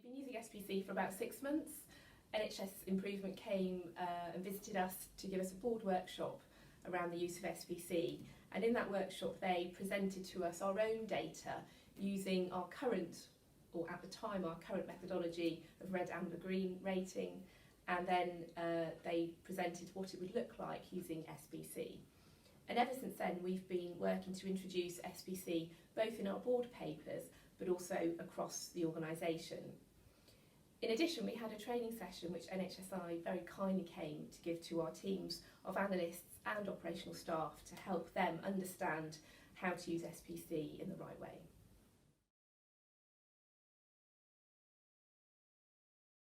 been using SPC for about 6 months. NHS Improvement came and visited us to give us a board workshop around the use of SPC, and in that workshop they presented to us our own data using our current, or at the time our current methodology of red, amber, green rating, and then they presented what it would look like using SPC. And ever since then we've been working to introduce SPC both in our board papers but also across the organisation. In addition, we had a training session which NHSI very kindly came to give to our teams of analysts and operational staff to help them understand how to use SPC in the right way.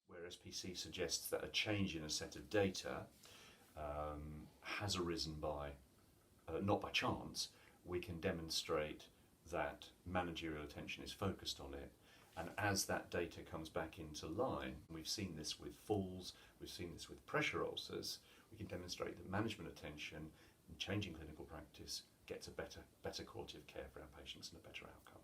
Where SPC suggests that a change in a set of data has arisen by, not by chance, we can demonstrate that managerial attention is focused on it. And as that data comes back into line, we've seen this with falls, we've seen this with pressure ulcers, we can demonstrate that management attention and changing clinical practice gets a better quality of care for our patients and a better outcome.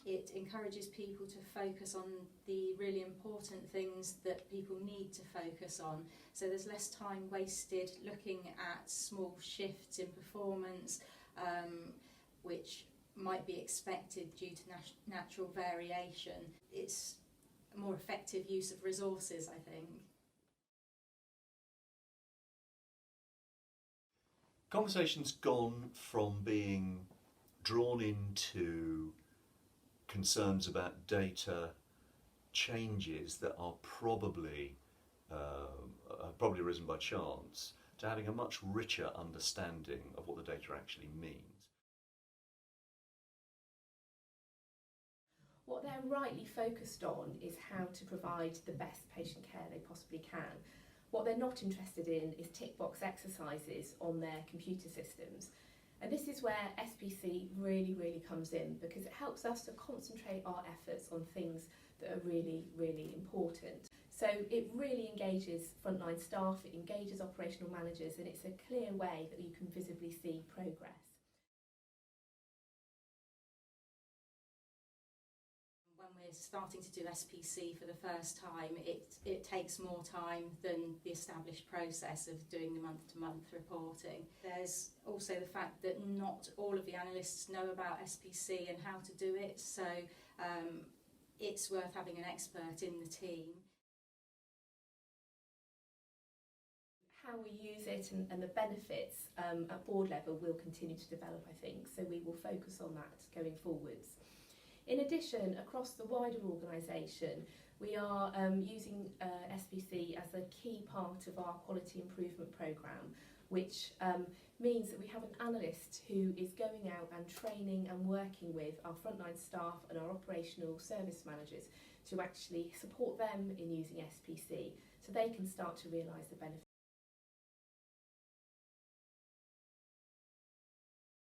It encourages people to focus on the really important things that people need to focus on. So there's less time wasted looking at small shifts in performance, which might be expected due to natural variation. It's a more effective use of resources, I think. Conversation's gone from being drawn into concerns about data changes that are probably arisen by chance to having a much richer understanding of what the data actually means. What they're rightly focused on is how to provide the best patient care they possibly can. What they're not interested in is tick box exercises on their computer systems. And this is where SPC really comes in, because it helps us to concentrate our efforts on things that are really important. So it really engages frontline staff, it engages operational managers, and it's a clear way that you can visibly see progress. When we're starting to do SPC for the first time, it takes more time than the established process of doing the month-to-month reporting. There's also the fact that not all of the analysts know about SPC and how to do it, so it's worth having an expert in the team. How we use it and the benefits at board level will continue to develop, I think, so we will focus on that going forwards. In addition, across the wider organisation, we are using SPC as a key part of our quality improvement programme, which means that we have an analyst who is going out and training and working with our frontline staff and our operational service managers to actually support them in using SPC so they can start to realise the benefits.